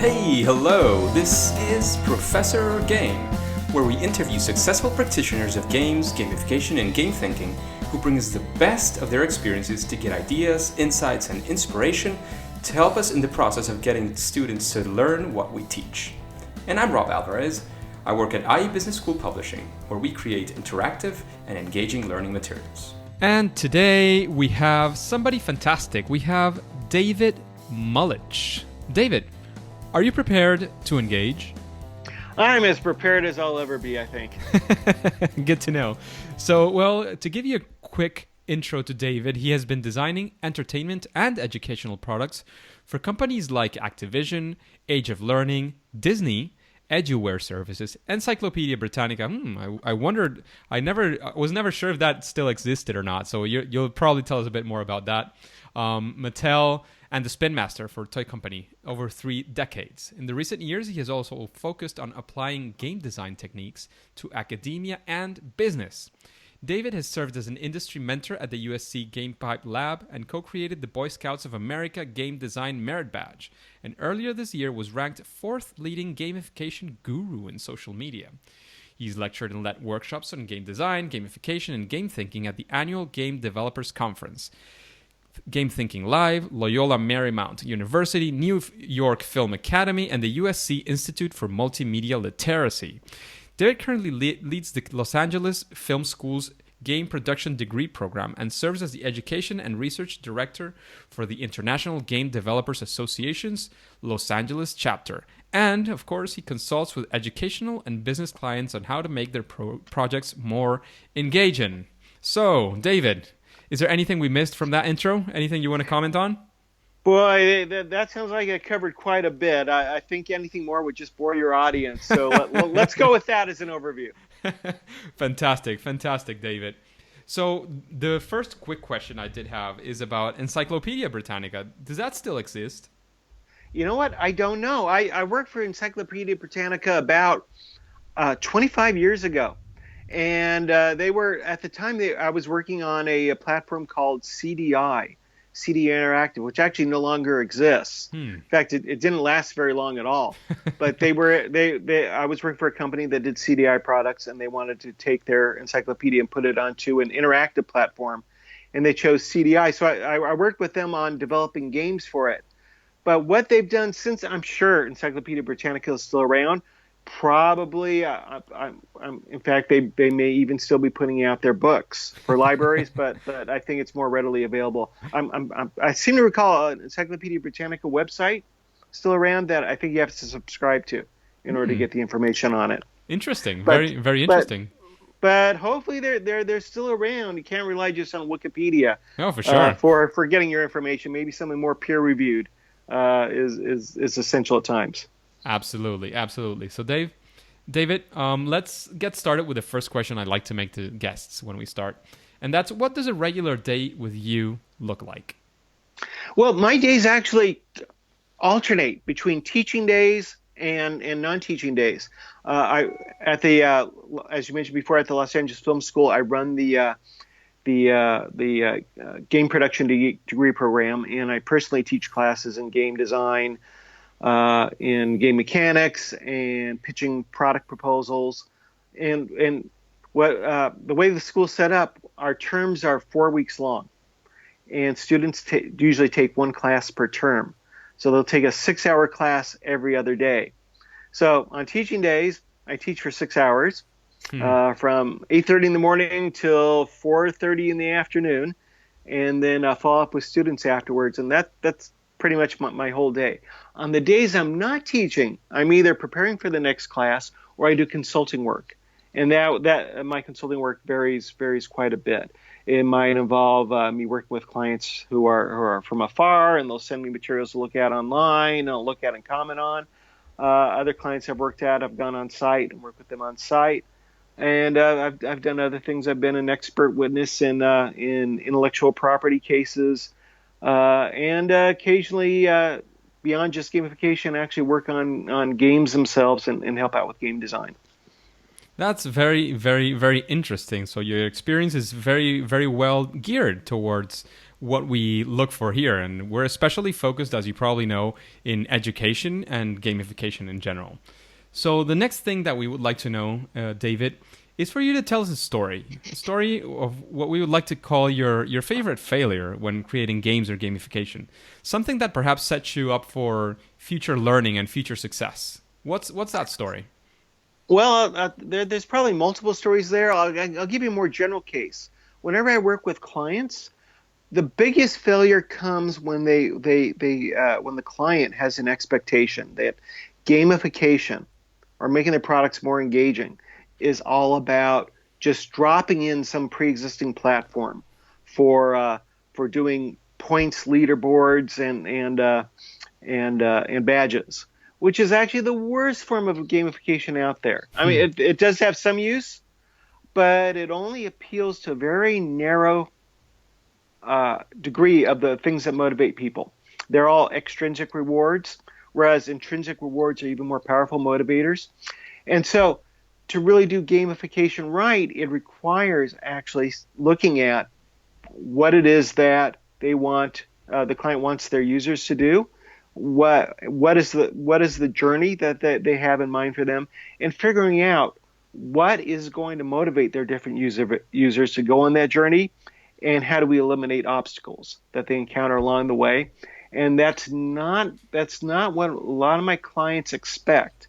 Hey, hello, this is Professor Game, where we interview successful practitioners of games, gamification, and game thinking who bring us the best of their experiences to get ideas, insights, and inspiration to help us in the process of getting students to learn what we teach. And I'm Rob Alvarez. I work at IE Business School Publishing, where we create interactive and engaging learning materials. And today we have somebody fantastic. We have David Mullich. David, are you prepared to engage? I'm as prepared as I'll ever be, I think. Good to know. So, well, to give you a quick intro to David, he has been designing entertainment and educational products for companies like Activision, Age of Learning, Disney, EduWare Services, Encyclopedia Britannica. I wondered, I was never sure if that still existed or not. So you'll probably tell us a bit more about that. Mattel and the Spin Master for Toy Company over 3 decades. In the recent years, he has also focused on applying game design techniques to academia and business. David has served as an industry mentor at the USC GamePipe Lab and co-created the Boy Scouts of America Game Design Merit Badge, and earlier this year was ranked 4th leading gamification guru in social media. He's lectured and led workshops on game design, gamification, and game thinking at the annual Game Developers Conference, Game Thinking Live, Loyola Marymount University, New York Film Academy, and the USC Institute for Multimedia Literacy. David currently leads the Los Angeles Film School's Game Production Degree Program and serves as the Education and Research Director for the International Game Developers Association's Los Angeles chapter. And, of course, he consults with educational and business clients on how to make their projects more engaging. So, David, is there anything we missed from that intro? Anything you want to comment on? Boy, that sounds like I covered quite a bit. I think anything more would just bore your audience. So let's go with that as an overview. Fantastic, David. So the first quick question I did have is about Encyclopedia Britannica. Does that still exist? You know what? I don't know. I worked for Encyclopedia Britannica about 25 years ago. And they were, at the time, I was working on a platform called CDI Interactive, which actually no longer exists. In fact, it didn't last very long at all. But I was working for a company that did CDI products, and they wanted to take their encyclopedia and put it onto an interactive platform, and they chose CDI. So I worked with them on developing games for it. But what they've done since, I'm sure Encyclopedia Britannica is still around. Probably, in fact, they may even still be putting out their books for libraries, but I think it's more readily available. I seem to recall an Encyclopedia Britannica website still around that I think you have to subscribe to in order to get the information on it. Interesting, very interesting. But hopefully they're still around. You can't rely just on Wikipedia. Oh, for sure. For getting your information, maybe something more peer reviewed is essential at times. Absolutely. So, David, let's get started with the first question I like to make to guests when we start. And that's, what does a regular day with you look like? Well, my days actually alternate between teaching days and non-teaching days. As you mentioned before, at the Los Angeles Film School, I run the game production degree program, and I personally teach classes in game design, in game mechanics, and pitching product proposals. And what the way the school's set up, our terms are 4 weeks long, and students usually take 1 class per term. So they'll take a 6-hour class every other day. So on teaching days, I teach for 6 hours, from 8:30 in the morning till 4:30 in the afternoon, and then follow up with students afterwards. And that's pretty much my whole day. On the days I'm not teaching, I'm either preparing for the next class or I do consulting work. And that my consulting work varies quite a bit. It might involve me working with clients who are from afar, and they'll send me materials to look at online, and I'll look at and comment on. Other clients I've worked at, I've gone on site and worked with them on site. And I've done other things. I've been an expert witness in intellectual property cases, and occasionally, beyond just gamification, I actually work on games themselves and help out with game design. That's very, very, very interesting. So your experience is very, very well geared towards what we look for here. And we're especially focused, as you probably know, in education and gamification in general. So the next thing that we would like to know, David, is for you to tell us a story of what we would like to call your favorite failure when creating games or gamification. Something that perhaps sets you up for future learning and future success. What's that story? Well, there's probably multiple stories there. I'll give you a more general case. Whenever I work with clients, the biggest failure comes when when the client has an expectation that gamification or making their products more engaging is all about just dropping in some pre-existing platform for doing points, leaderboards, and badges, which is actually the worst form of gamification out there. I mean, it does have some use, but it only appeals to a very narrow degree of the things that motivate people. They're all extrinsic rewards, whereas intrinsic rewards are even more powerful motivators. And so to really do gamification right, it requires actually looking at what it is that they want, the client wants their users to do. What is the journey that they have in mind for them, and figuring out what is going to motivate their different users to go on that journey, and how do we eliminate obstacles that they encounter along the way. And that's not what a lot of my clients expect.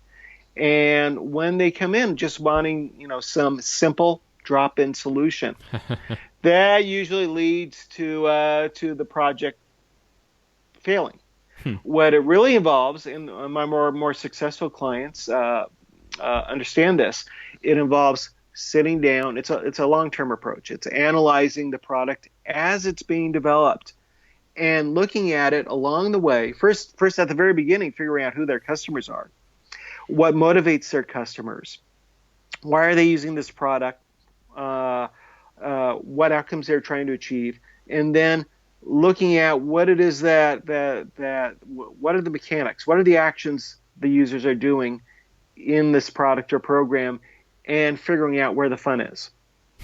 And when they come in just wanting, some simple drop-in solution, that usually leads to the project failing. What it really involves, and my more successful clients understand this, it involves sitting down. It's a long-term approach. It's analyzing the product as it's being developed and looking at it along the way. First at the very beginning, figuring out who their customers are, what motivates their customers, why are they using this product, what outcomes they're trying to achieve, and then looking at what it is what are the mechanics, what are the actions the users are doing in this product or program, and figuring out where the fun is,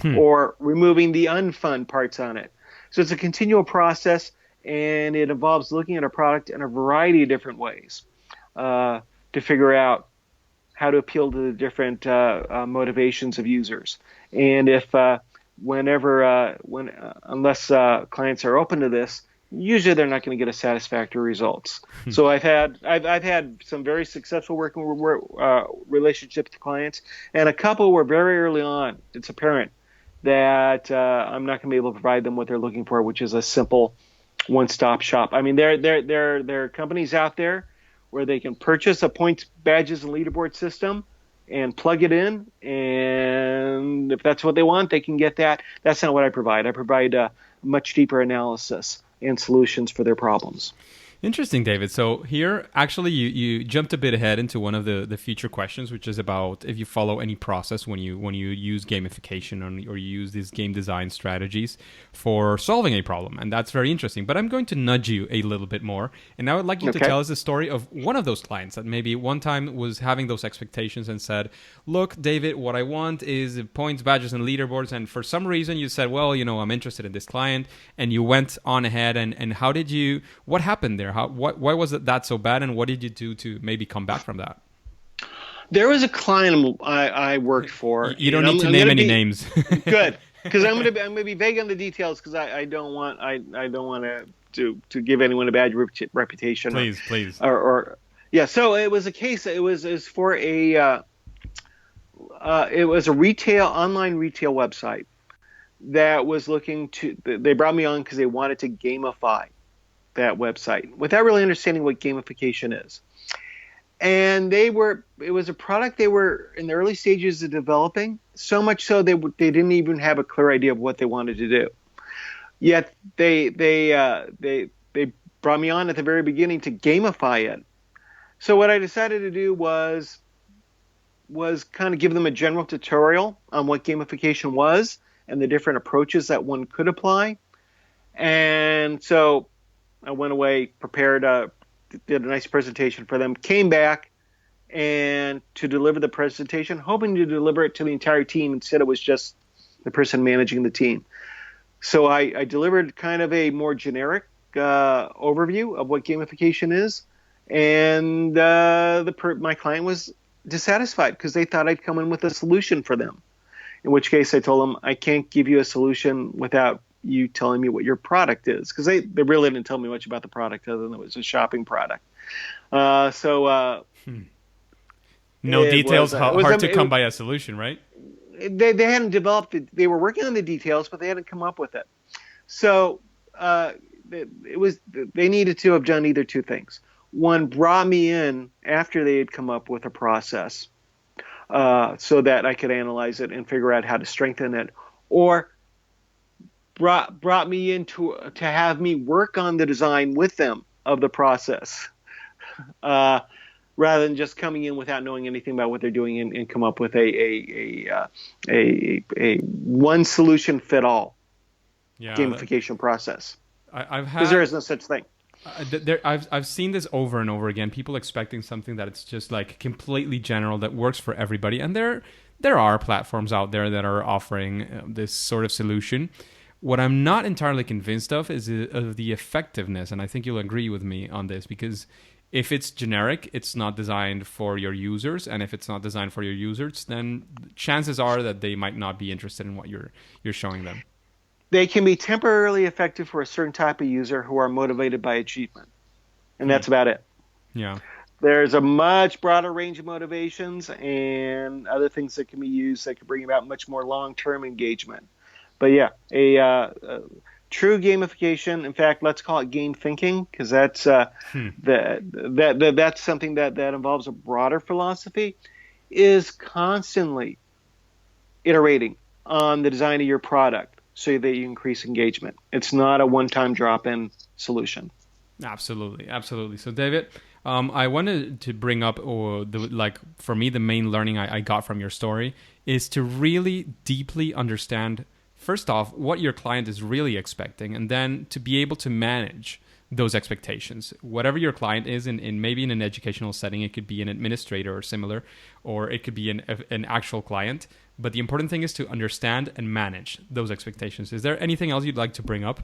or removing the unfun parts on it. So it's a continual process, and it involves looking at a product in a variety of different ways to figure out how to appeal to the different motivations of users. And if unless clients are open to this, usually they're not going to get a satisfactory results. So I've had some very successful working relationships with clients, and a couple where very early on it's apparent that I'm not going to be able to provide them what they're looking for, which is a simple one-stop shop. I mean, there are companies out there where they can purchase a points, badges, and leaderboard system and plug it in, and if that's what they want, they can get that. That's not what I provide. I provide much deeper analysis and solutions for their problems. Interesting, David. So here, actually, you jumped a bit ahead into one of the future questions, which is about if you follow any process when you use gamification or you use these game design strategies for solving a problem. And that's very interesting. But I'm going to nudge you a little bit more. And I would like you to tell us the story of one of those clients that maybe one time was having those expectations and said, look, David, what I want is points, badges, and leaderboards. And for some reason you said, well, I'm interested in this client. And you went on ahead. And what happened there? Why was that so bad, and what did you do to maybe come back from that? There was a client I worked for. You don't need to name any names. Good, because I'm gonna be vague on the details because I don't want to give anyone a bad reputation. Please. Yeah. So it was a case. It was for it was a online retail website that was looking to. They brought me on because they wanted to gamify that website without really understanding what gamification is. And it was a product they were in the early stages of developing, so much so they didn't even have a clear idea of what they wanted to do. Yet they brought me on at the very beginning to gamify it. So what I decided to do was kind of give them a general tutorial on what gamification was and the different approaches that one could apply. And so I went away, prepared, did a nice presentation for them, came back and to deliver the presentation, hoping to deliver it to the entire team. Instead, it was just the person managing the team. So I delivered kind of a more generic overview of what gamification is, and my client was dissatisfied because they thought I'd come in with a solution for them. In which case, I told them I can't give you a solution without you telling me what your product is, because they really didn't tell me much about the product other than it was a shopping product. No details, hard to come it, by a solution, right? they hadn't developed it. They were working on the details, but they hadn't come up with it. So they needed to have done either two things. One, brought me in after they had come up with a process, so that I could analyze it and figure out how to strengthen it, or brought me in to have me work on the design with them of the process, rather than just coming in without knowing anything about what they're doing and come up with a one solution fit all gamification process. I've had, because there is no such thing. I've seen this over and over again. People expecting something that it's just like completely general that works for everybody, and there are platforms out there that are offering this sort of solution. What I'm not entirely convinced of is of the effectiveness, and I think you'll agree with me on this, because if it's generic, it's not designed for your users, and if it's not designed for your users, then chances are that they might not be interested in what you're showing them. They can be temporarily effective for a certain type of user who are motivated by achievement, and that's about it. Yeah. There's a much broader range of motivations and other things that can be used that can bring about much more long-term engagement. But yeah, a true gamification. In fact, let's call it game thinking, because that's that's something that involves a broader philosophy. Is constantly iterating on the design of your product so that you increase engagement. It's not a one-time drop-in solution. Absolutely. So, David, I wanted to bring up, for me, the main learning I got from your story is to really deeply understand, first off, what your client is really expecting, and then to be able to manage those expectations. Whatever your client is, in maybe in an educational setting, it could be an administrator or similar, or it could be an actual client. But the important thing is to understand and manage those expectations. Is there anything else you'd like to bring up?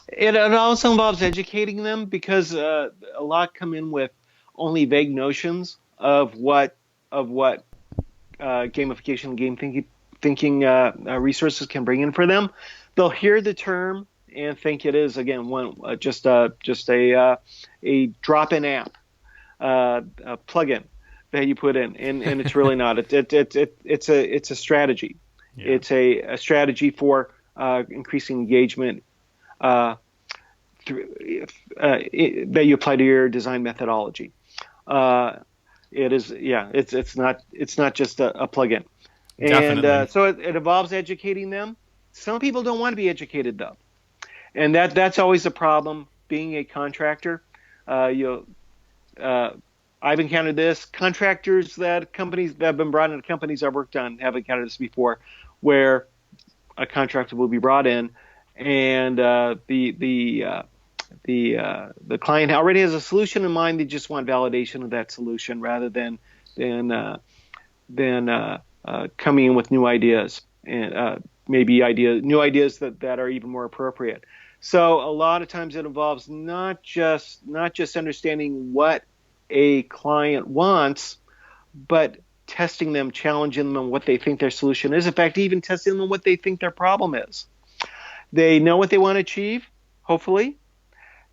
It also involves educating them, because a lot come in with only vague notions of what gamification and game thinking resources can bring in for them. They'll hear the term and think it is, again, just a drop-in app, a plugin that you put in, and it's really not. It's a strategy. Yeah. It's a strategy for increasing engagement that you apply to your design methodology. It's not just a plugin. And so it involves educating them. Some people don't want to be educated, though, and that's always a problem. Being a contractor, I've encountered this. Companies that have been brought into companies I've worked on have encountered this before, where a contractor will be brought in, and the client already has a solution in mind. They just want validation of that solution rather than coming in with new ideas, and new ideas that are even more appropriate. So a lot of times it involves not just understanding what a client wants, but testing them, challenging them on what they think their solution is. In fact, even testing them on what they think their problem is. They know what they want to achieve, hopefully.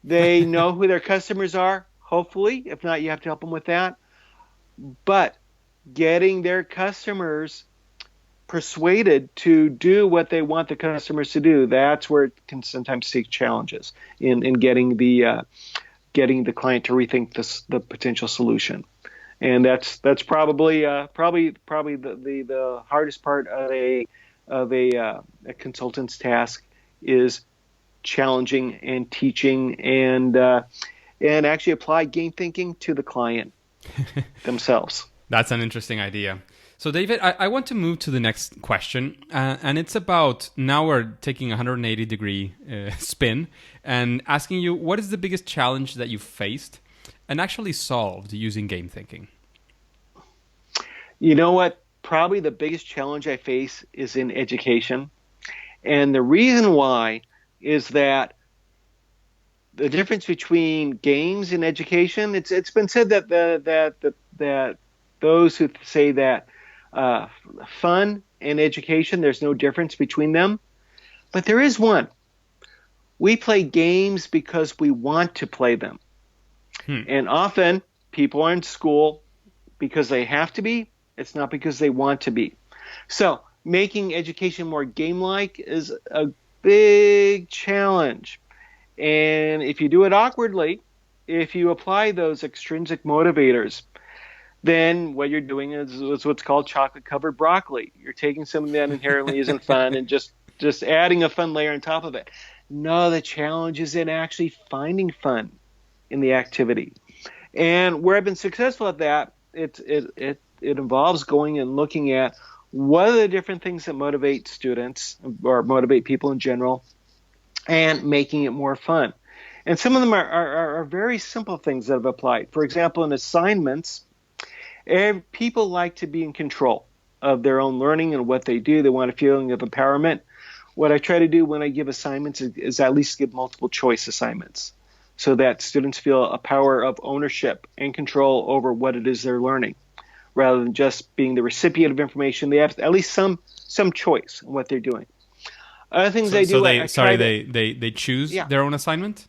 They know who their customers are, hopefully. If not, you have to help them with that. But getting their customers persuaded to do what they want the customers to do, that's where it can sometimes take challenges in getting the client to rethink the potential solution. And that's probably the hardest part of a consultant's task, is challenging and teaching and actually apply game thinking to the client themselves. That's an interesting idea. So, David, I want to move to the next question, and it's about, now we're taking a 180-degree spin and asking you, what is the biggest challenge that you've faced and actually solved using game thinking? You know what? Probably the biggest challenge I face is in education, And the reason why is that the difference between games and education, it's been said that those who say that fun and education, there's no difference between them, but there is one. We play games because we want to play them. And often people are in school because they have to be. It's not because they want to be. So making education more game-like is a big challenge. And if you do it awkwardly, if you apply those extrinsic motivators, then what you're doing is what's called chocolate-covered broccoli. You're taking something that inherently isn't fun and just adding a fun layer on top of it. No, the challenge is in actually finding fun in the activity. And where I've been successful at that, it involves going and looking at what are the different things that motivate students or motivate people in general, and making it more fun. And some of them are very simple things that have applied. For example, in assignments, people like to be in control of their own learning and what they do. They want a feeling of empowerment. What I try to do when I give assignments is at least give multiple choice assignments so that students feel a power of ownership and control over what it is they're learning, rather than just being the recipient of information. They have at least some choice in what they're doing. Other things I do. They choose their own assignment.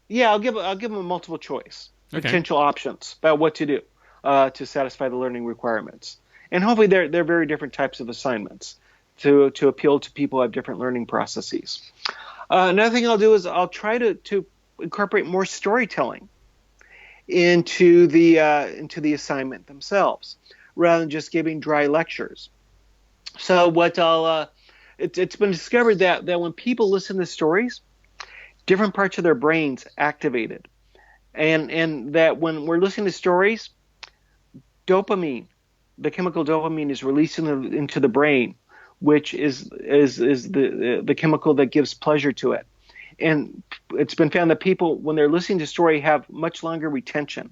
Yeah, I'll give them a multiple choice, potential options about what to do to satisfy the learning requirements, and hopefully they're very different types of assignments to appeal to people who have different learning processes. Another thing I'll do is I'll try to incorporate more storytelling into the assignment themselves, rather than just giving dry lectures. So what it's been discovered that when people listen to stories, different parts of their brains activated, and that when we're listening to stories, dopamine, the chemical dopamine, is released into the brain, which is the chemical that gives pleasure to it. And it's been found that people, when they're listening to a story, have much longer retention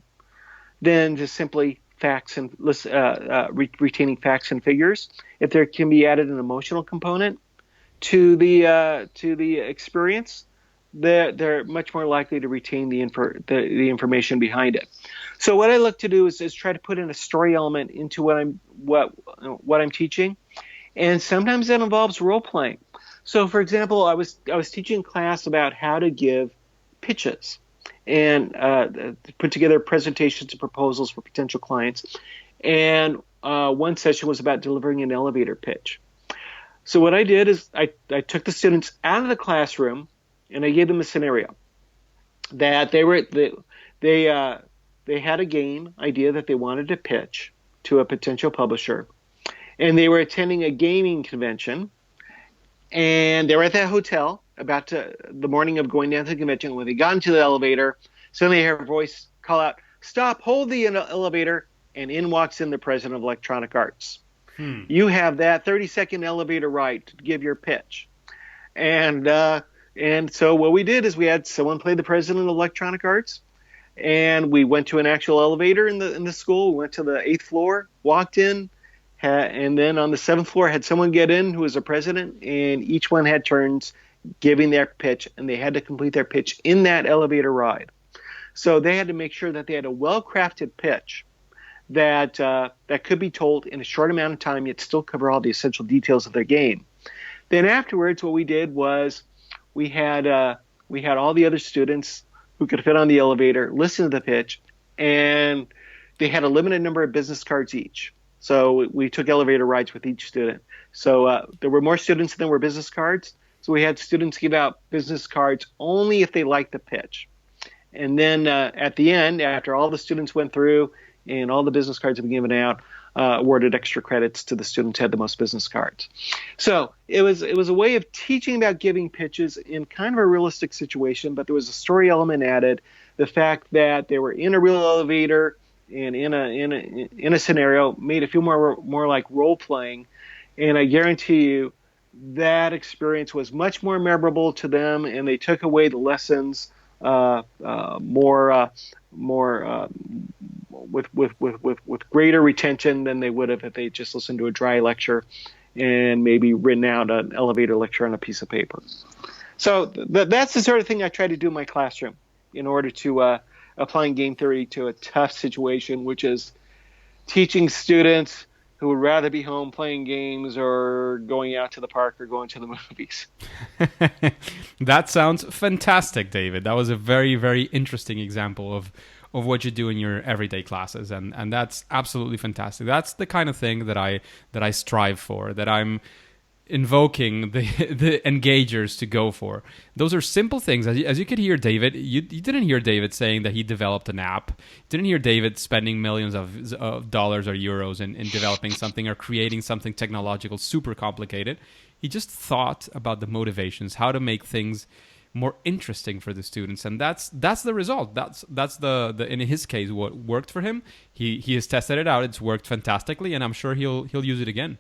than just simply facts and retaining facts and figures. If there can be added an emotional component to the experience, they're much more likely to retain the information behind it. So what I look to do is try to put in a story element into what I'm teaching, and sometimes that involves role playing. So, for example, I was teaching class about how to give pitches and put together presentations and proposals for potential clients. And one session was about delivering an elevator pitch. So what I did is I took the students out of the classroom and I gave them a scenario that they had a game idea that they wanted to pitch to a potential publisher, and they were attending a gaming convention. And they were at that hotel the morning of going down to the convention. When they got into the elevator, suddenly they heard a voice call out, "Stop, hold the elevator," and in walks in the president of Electronic Arts. You have that 30-second elevator ride to give your pitch. And so what we did is we had someone play the president of Electronic Arts, and we went to an actual elevator in the school. We went to the 8th floor, walked in, and then on the 7th floor had someone get in who was a president, and each one had turns giving their pitch, and they had to complete their pitch in that elevator ride. So they had to make sure that they had a well-crafted pitch that could be told in a short amount of time, yet still cover all the essential details of their game. Then afterwards, what we did was we had all the other students who could fit on the elevator listen to the pitch, and they had a limited number of business cards each. So we took elevator rides with each student. So there were more students than there were business cards. So we had students give out business cards only if they liked the pitch. And then at the end, after all the students went through and all the business cards had been given out, awarded extra credits to the students who had the most business cards. So it was a way of teaching about giving pitches in kind of a realistic situation, but there was a story element added. The fact that they were in a real elevator and in a scenario made it feel more like role playing, and I guarantee you that experience was much more memorable to them, and they took away the lessons with greater retention than they would have if they just listened to a dry lecture and maybe written out an elevator lecture on a piece of paper. So that's the sort of thing I try to do in my classroom in order to applying game theory to a tough situation, which is teaching students who would rather be home playing games or going out to the park or going to the movies. That sounds fantastic, David. That was a very, very interesting example of what you do in your everyday classes, and that's absolutely fantastic. That's the kind of thing that I strive for, that I'm invoking the engagers to go for. Those are simple things. As you could hear David, you didn't hear David saying that he developed an app. You didn't hear David spending millions of dollars or euros in developing something or creating something technological super complicated. He just thought about the motivations, how to make things more interesting for the students, and that's the result. That's the in his case what worked for him. He has tested it out. It's worked fantastically, and I'm sure he'll use it again.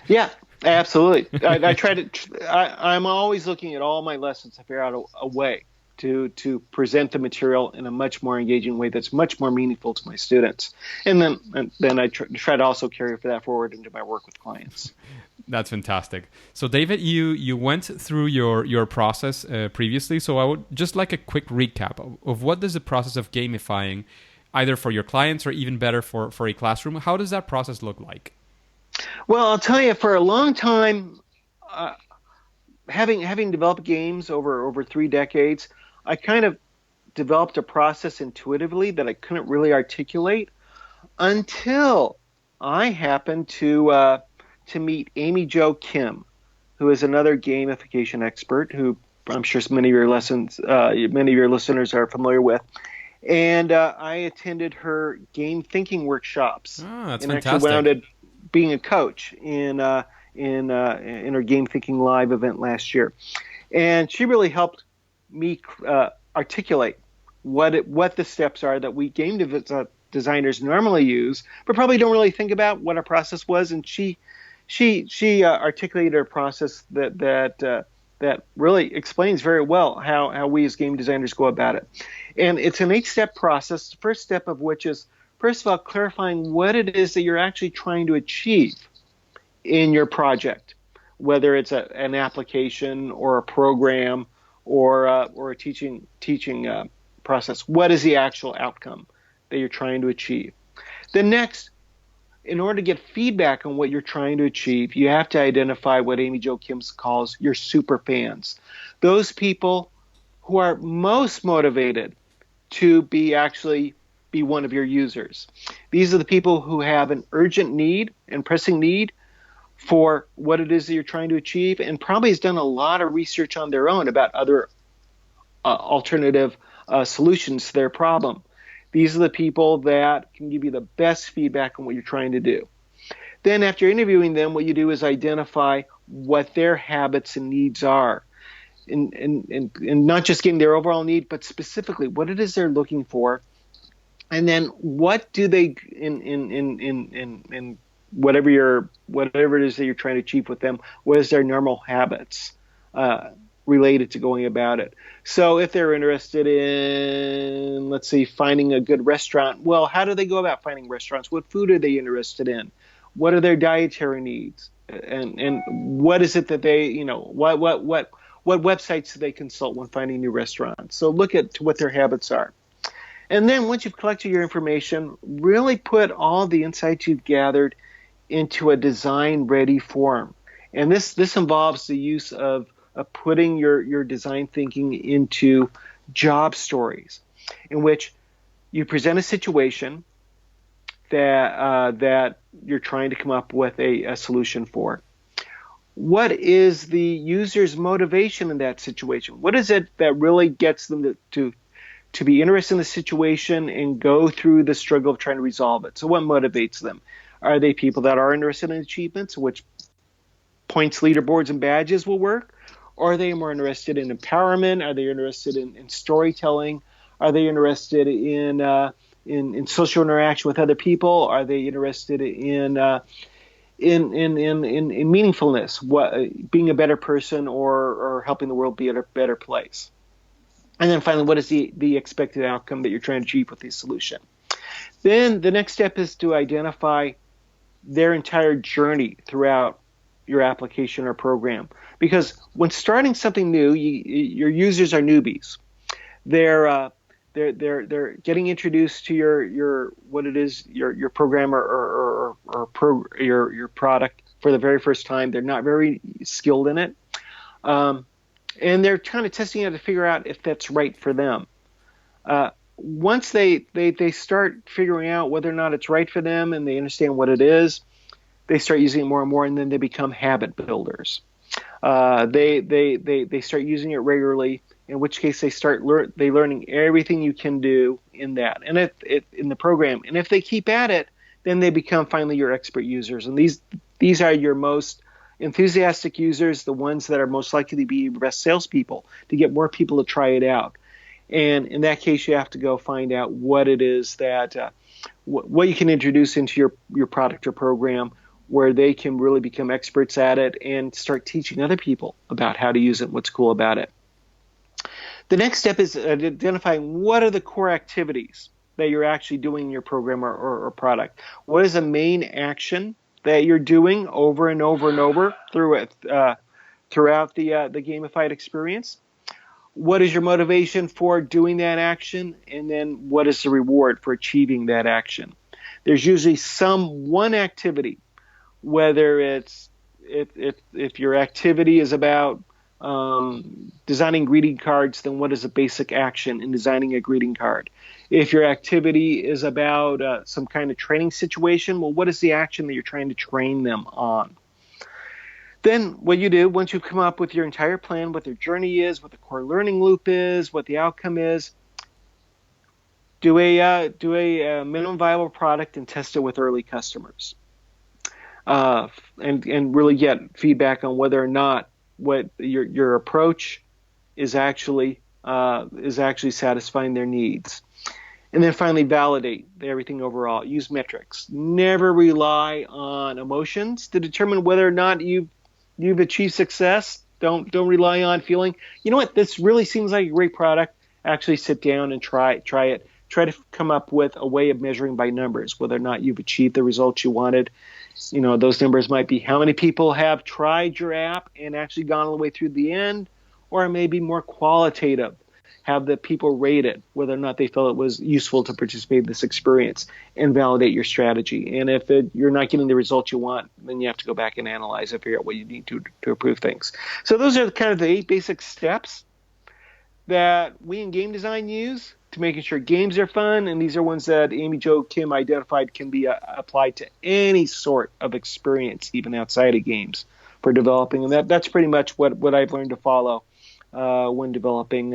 Yeah, absolutely. I try to. I'm always looking at all my lessons to figure out a way to present the material in a much more engaging way that's much more meaningful to my students, and then I try to also carry that forward into my work with clients. That's fantastic. So, David, you went through your process previously. So, I would just like a quick recap of what does the process of gamifying, either for your clients or even better for a classroom. How does that process look like? Well, I'll tell you, for a long time, having developed games over 3 decades, I kind of developed a process intuitively that I couldn't really articulate until I happened to meet Amy Jo Kim, who is another gamification expert who I'm sure many of your listeners are familiar with. And I attended her game thinking workshops. Oh, that's and fantastic. Actually wound up being a coach in her game thinking live event last year, and she really helped me articulate what the steps are that we game designers normally use, but probably don't really think about what our process was. And she articulated a process that really explains very well how we as game designers go about it. And it's an 8-step process. The first step of which is, first of all, clarifying what it is that you're actually trying to achieve in your project, whether it's an application or a program or a teaching process. What is the actual outcome that you're trying to achieve? Then next, in order to get feedback on what you're trying to achieve, you have to identify what Amy Jo Kim calls your super fans. Those people who are most motivated to be one of your users. These are the people who have an urgent need and pressing need for what it is that you're trying to achieve, and probably has done a lot of research on their own about other alternative solutions to their problem. These are the people that can give you the best feedback on what you're trying to do. Then after interviewing them, what you do is identify what their habits and needs are. And not just getting their overall need, but specifically what it is they're looking for. And then what do they in whatever it is that you're trying to achieve with them, what is their normal habits related to going about it? So if they're interested in, let's say, finding a good restaurant, well, how do they go about finding restaurants? What food are they interested in? What are their dietary needs? And what is it that they, what websites do they consult when finding new restaurants? So look at what their habits are. And then once you've collected your information, really put all the insights you've gathered into a design-ready form. And this involves the use of putting your design thinking into job stories, in which you present a situation that you're trying to come up with a solution for. What is the user's motivation in that situation? What is it that really gets them to be interested in the situation and go through the struggle of trying to resolve it? So what motivates them? Are they people that are interested in achievements, which points, leaderboards, and badges will work? Or are they more interested in empowerment? Are they interested in storytelling? Are they interested in social interaction with other people? Are they interested in meaningfulness, being a better person or helping the world be a better place? And then finally, what is the expected outcome that you're trying to achieve with the solution? Then the next step is to identify their entire journey throughout your application or program. Because when starting something new, your users are newbies. They're getting introduced to your what it is, your program your product for the very first time. They're not very skilled in it, and they're kind of testing it to figure out if that's right for them. Once they start figuring out whether or not it's right for them and they understand what it is, they start using it more and more, and then they become habit builders. They start using it regularly, in which case they start learning everything you can do in that, and in the program. And if they keep at it, then they become finally your expert users. And these are your most enthusiastic users, the ones that are most likely to be your best salespeople, to get more people to try it out. And in that case, you have to go find out what it is that what you can introduce into your product or program, where they can really become experts at it and start teaching other people about how to use it and what's cool about it. The next step is identifying what are the core activities that you're actually doing in your program or product. What is the main action that you're doing over and over and over throughout the gamified experience? What is your motivation for doing that action? And then what is the reward for achieving that action? There's usually one activity, whether it's if your activity is about designing greeting cards, then what is the basic action in designing a greeting card? If your activity is about some kind of training situation, well, what is the action that you're trying to train them on? Then what you do, once you come up with your entire plan, what their journey is, what the core learning loop is, what the outcome is, do a minimum viable product and test it with early customers. And really get feedback on whether or not what your approach is actually satisfying their needs. And then finally validate everything overall. Use metrics. Never rely on emotions to determine whether or not you've achieved success. Don't rely on feeling, you know what, this really seems like a great product. Actually sit down and try it. Try to come up with a way of measuring by numbers whether or not you've achieved the results you wanted. You know, those numbers might be how many people have tried your app and actually gone all the way through the end, or maybe more qualitative. Have the people rate it, whether or not they felt it was useful to participate in this experience, and validate your strategy. And if you're not getting the results you want, then you have to go back and analyze and figure out what you need to improve things. So those are kind of the 8 basic steps that we in game design use to making sure games are fun, and these are ones that Amy Jo Kim identified can be applied to any sort of experience, even outside of games, for developing. And that's pretty much what I've learned to follow when developing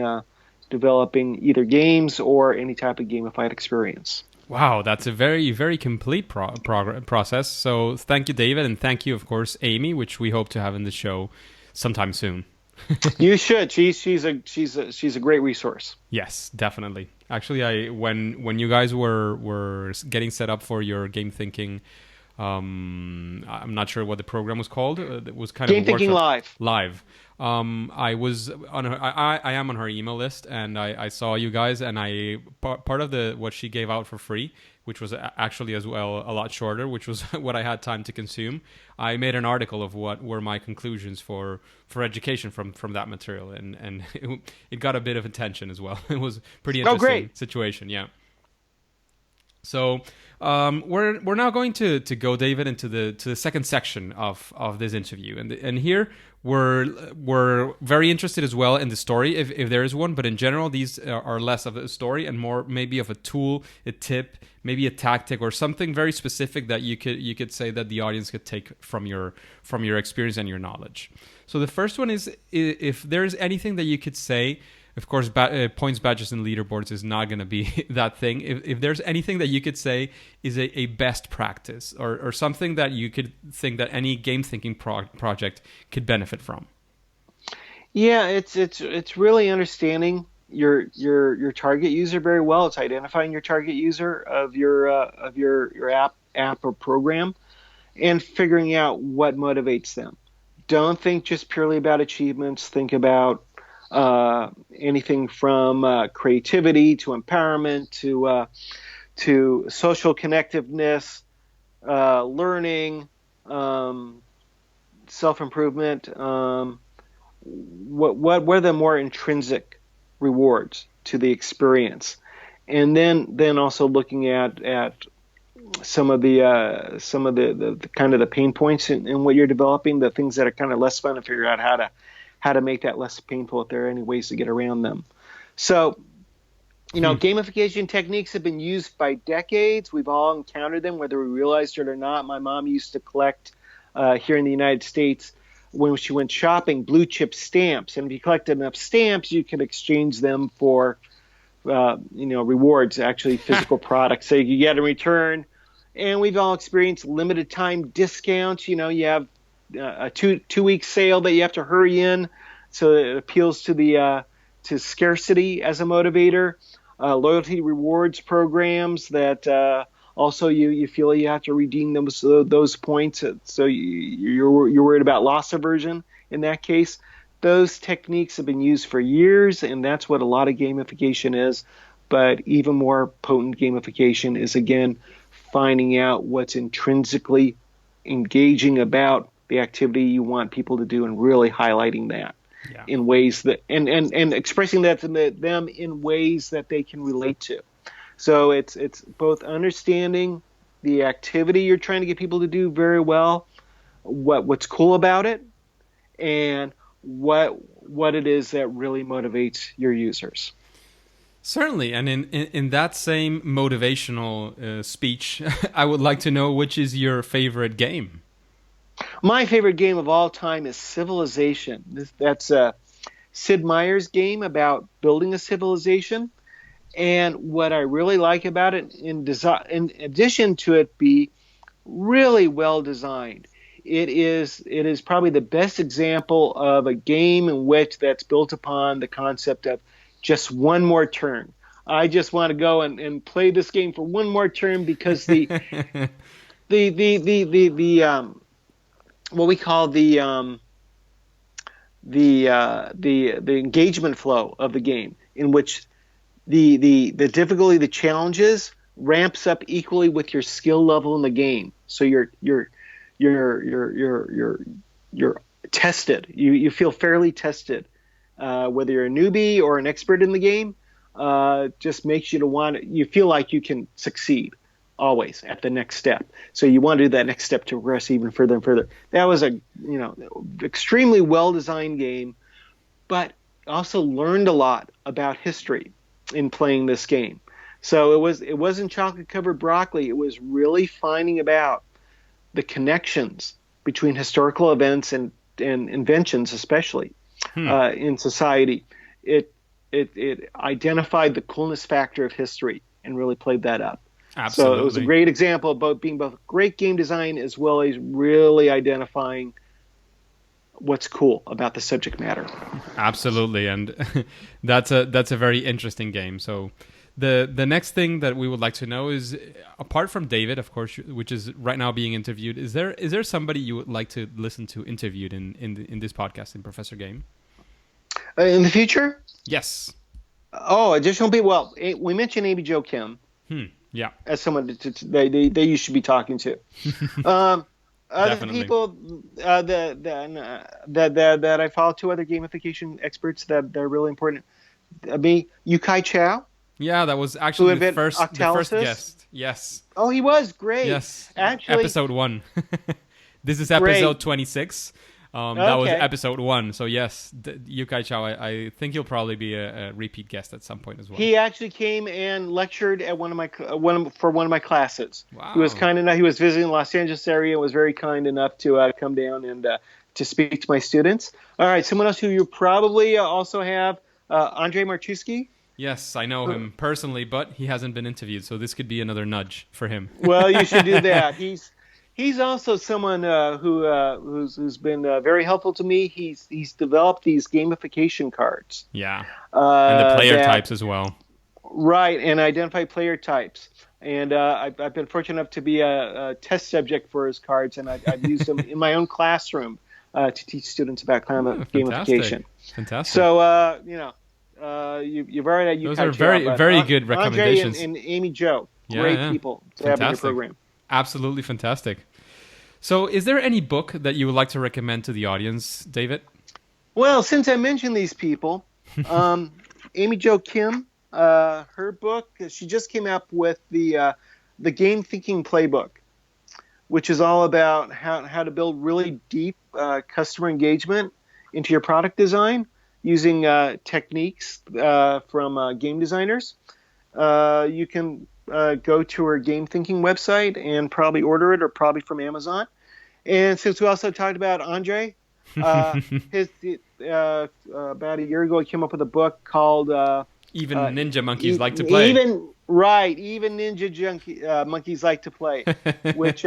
either games or any type of gamified experience. Wow, that's a very, very complete process. So thank you, David, and thank you, of course, Amy, which we hope to have in the show sometime soon. You should. She's a great resource. Yes, definitely. Actually, when you guys were getting set up for your game thinking, I'm not sure what the program was called. It was kind Game of a Thinking workshop. Live. I was on her. I am on her email list, and I saw you guys, and part of what she gave out for free, which was actually as well a lot shorter, which was what I had time to consume. I made an article of what were my conclusions for education from that material, and it got a bit of attention as well. It was a pretty interesting situation, yeah. So we're now going to go, David, into the second section of this interview, and here we're very interested as well in the story, if there is one, but in general these are less of a story and more maybe of a tool, a tip, maybe a tactic, or something very specific that you could say that the audience could take from your experience and your knowledge. So the first one is, if there's anything that you could say. Of course, points, badges, and leaderboards is not going to be that thing. If there's anything that you could say is a best practice or something that you could think that any game thinking project could benefit from. Yeah, it's really understanding your target user very well. It's identifying your target user of your app or program, and figuring out what motivates them. Don't think just purely about achievements. Think about anything from creativity to empowerment to social connectiveness learning, self-improvement. What are the more intrinsic rewards to the experience? And then also looking at some of the kind of the pain points in what you're developing, the things that are kind of less fun, to figure out how to make that less painful if there are any ways to get around them. So, gamification techniques have been used by decades. We've all encountered them, whether we realized it or not. My mom used to collect here in the United States, when she went shopping, blue chip stamps. And if you collect enough stamps, you can exchange them for rewards, actually physical products. So you can get in return. And we've all experienced limited time discounts. You have a two-week sale that you have to hurry in, so it appeals to the to scarcity as a motivator. Loyalty rewards programs that also you feel you have to redeem those points, so you're worried about loss aversion in that case. Those techniques have been used for years, and that's what a lot of gamification is. But even more potent gamification is, again, finding out what's intrinsically engaging about the activity you want people to do and really highlighting that in ways that and expressing that to them in ways that they can relate to. So it's both understanding the activity you're trying to get people to do very well, what's cool about it, and what it is that really motivates your users. Certainly, and in that same motivational speech, I would like to know, which is your favorite game? My favorite game of all time is Civilization. That's Sid Meier's game about building a civilization. And what I really like about it, in addition to it be really well designed, it is probably the best example of a game in which that's built upon the concept of just one more turn. I just want to go and play this game for one more turn, because the what we call the engagement flow of the game, in which the difficulty, the challenges ramps up equally with your skill level in the game. So you're tested. You feel fairly tested, whether you're a newbie or an expert in the game. Just makes you feel like you can succeed always at the next step. So you want to do that next step to progress even further and further. That was a extremely well designed game, but also learned a lot about history in playing this game. So it wasn't chocolate covered broccoli. It was really finding about the connections between historical events and inventions, especially in society. It identified the coolness factor of history and really played that up. Absolutely. So it was a great example of being both great game design as well as really identifying what's cool about the subject matter. Absolutely, and that's a very interesting game. So the next thing that we would like to know is, apart from David, of course, which is right now being interviewed, is there somebody you would like to listen to interviewed in this podcast, in Professor Game? In the future? Yes. Oh, additional people. Well, we mentioned Amy Jo Kim. Yeah. As someone that you should be talking to. Other people that I follow, two other gamification experts that are really important. Yukai Chao. Yeah, that was actually the first guest. Yes. Oh, he was great. Yes. Actually, episode 1. This is episode 26. That was episode 1. So yes, Yukai Chao, I think he'll probably be a repeat guest at some point as well. He actually came and lectured at one of my classes. Wow. He was kind enough. He was visiting the Los Angeles area and was very kind enough to come down and to speak to my students. All right, someone else who you probably also have, Andrei Marchuski. Yes, I know him personally, but he hasn't been interviewed, so this could be another nudge for him. Well, you should do that. He's also someone who's been very helpful to me. He's developed these gamification cards. Yeah, and the player types as well. Right, and identify player types. And I've been fortunate enough to be a test subject for his cards, and I've used them in my own classroom to teach students about gamification. Fantastic. So you've already had those are very good recommendations. Andre and Amy Jo, great people to have in your program. Absolutely fantastic. So, is there any book that you would like to recommend to the audience, David? Well, since I mentioned these people, Amy Jo Kim, her book, she just came up with the Game Thinking Playbook, which is all about how to build really deep customer engagement into your product design using techniques from game designers. You can go to her Game Thinking website and probably order it, or probably from Amazon. And since we also talked about Andre, his about a year ago, he came up with a book called Even ninja monkeys like to play. Even monkeys like to play, which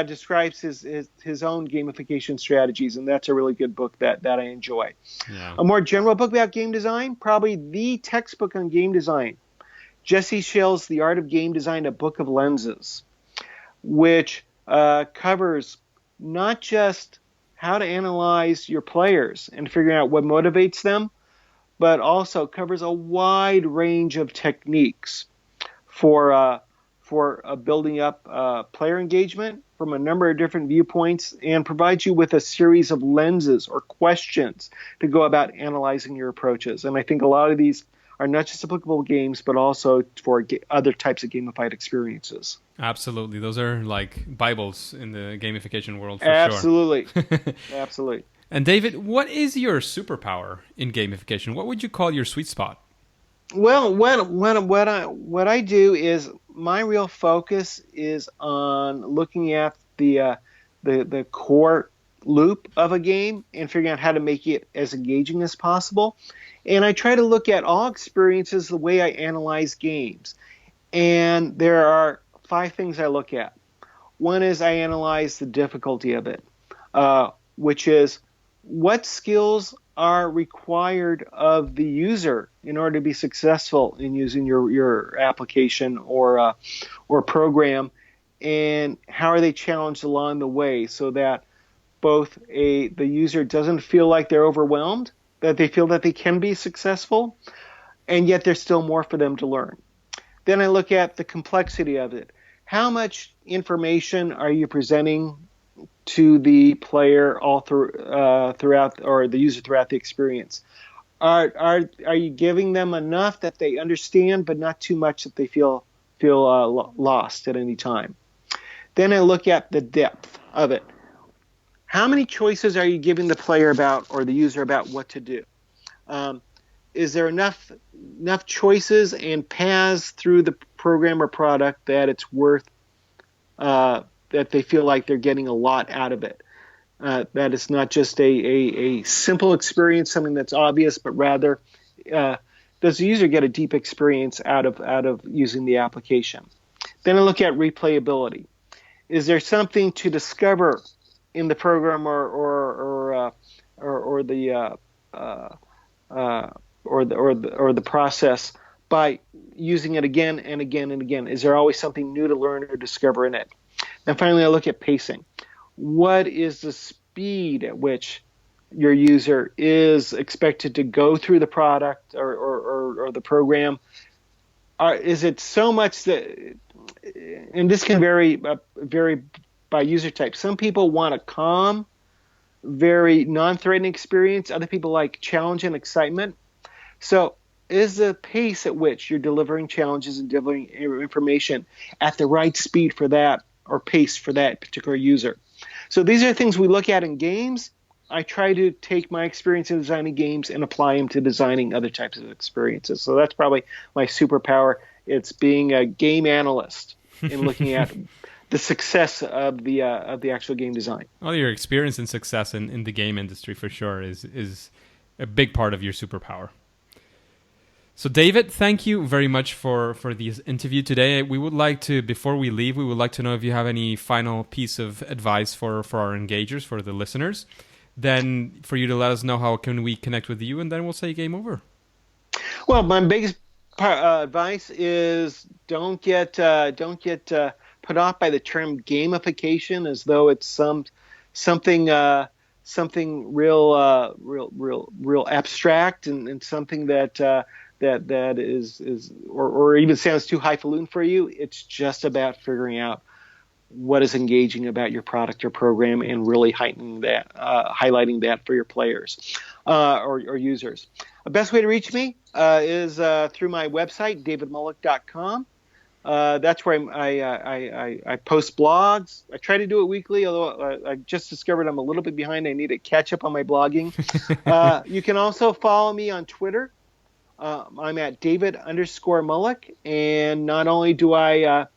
describes his own gamification strategies, and that's a really good book that I enjoy. Yeah. A more general book about game design, probably the textbook on game design, Jesse Schell's The Art of Game Design: A Book of Lenses, which covers not just how to analyze your players and figuring out what motivates them, but also covers a wide range of techniques for building up player engagement from a number of different viewpoints, and provides you with a series of lenses or questions to go about analyzing your approaches. And I think a lot of these are not just applicable to games, but also for other types of gamified experiences. Absolutely. Those are like Bibles in the gamification world for Absolutely. sure. Absolutely. And David, what is your superpower in gamification? What would you call your sweet spot? Well, what I do is, my real focus is on looking at the core loop of a game and figuring out how to make it as engaging as possible. And I try to look at all experiences the way I analyze games. And there are 5 things I look at. One is I analyze the difficulty of it, which is what skills are required of the user in order to be successful in using your application or program, and how are they challenged along the way, so that both the user doesn't feel like they're overwhelmed, that they feel that they can be successful, and yet there's still more for them to learn. Then I look at the complexity of it. How much information are you presenting to the player all throughout, or the user throughout the experience? Are you giving them enough that they understand, but not too much that they feel lost at any time? Then I look at the depth of it. How many choices are you giving the player about, or the user about, what to do? Is there enough choices and paths through the program or product that it's worth, that they feel like they're getting a lot out of it? That it's not just a simple experience, something that's obvious, but rather does the user get a deep experience out of using the application? Then I look at replayability. Is there something to discover in the program or the process by using it again and again and again? Is there always something new to learn or discover in it? And finally, I look at pacing. What is the speed at which your user is expected to go through the product or the program? Is it so much that, and this can vary by user type. Some people want a calm, very non-threatening experience. Other people like challenge and excitement. So is the pace at which you're delivering challenges and delivering information at the right speed for that, or pace for that particular user? So these are things we look at in games. I try to take my experience in designing games and apply them to designing other types of experiences. So that's probably my superpower. It's being a game analyst and looking at the success of the actual game design. Well, your experience and success in the game industry for sure is a big part of your superpower. So David, thank you very much for this interview today. We would like to, before we leave, we would like to know if you have any final piece of advice for our engagers, for the listeners. Then for you to let us know how can we connect with you, and then we'll say game over. Well, my biggest advice is don't get put off by the term gamification as though it's something real abstract and something that is or even sounds too highfalutin for you. It's just about figuring out what is engaging about your product or program and really highlighting that for your players or users. The best way to reach me is through my website, davidmullich.com. That's where I post blogs. I try to do it weekly, although I just discovered I'm a little bit behind. I need to catch up on my blogging. You can also follow me on Twitter. I'm at David_Mullich, and not only do I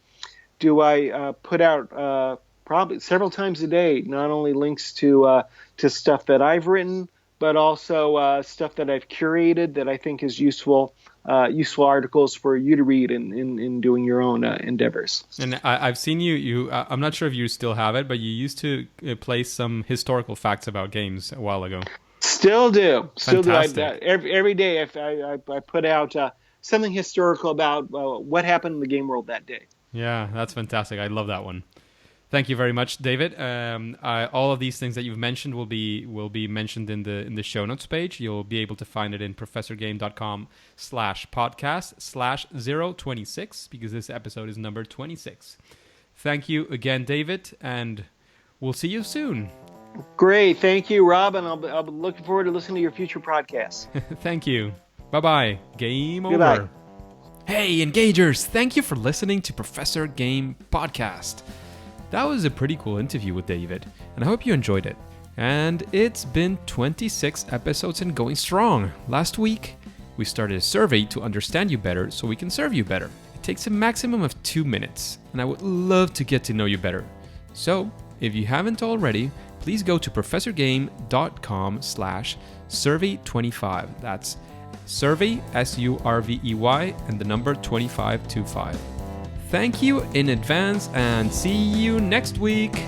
put out probably several times a day, not only links to stuff that I've written, but also stuff that I've curated that I think is useful articles for you to read in doing your own endeavors. And I've seen you. I'm not sure if you still have it, but you used to place some historical facts about games a while ago. Still do. Fantastic. Every day I put out something historical about what happened in the game world that day. Yeah, that's fantastic. I love that one. Thank you very much, David. All of these things that you've mentioned will be mentioned in the show notes page. You'll be able to find it in professorgame.com/podcast/026 because this episode is number 26. Thank you again, David, and we'll see you soon. Great. Thank you, Rob, and I'll be looking forward to listening to your future podcasts. Thank you. Bye-bye. Game Goodbye. over. Hey, Engagers! Thank you for listening to Professor Game Podcast. That was a pretty cool interview with David, and I hope you enjoyed it. And it's been 26 episodes and going strong. Last week, we started a survey to understand you better so we can serve you better. It takes a maximum of 2 minutes, and I would love to get to know you better. So, if you haven't already, please go to professorgame.com/survey25. That's survey, SURVEY, and the number 2525. Thank you in advance and see you next week.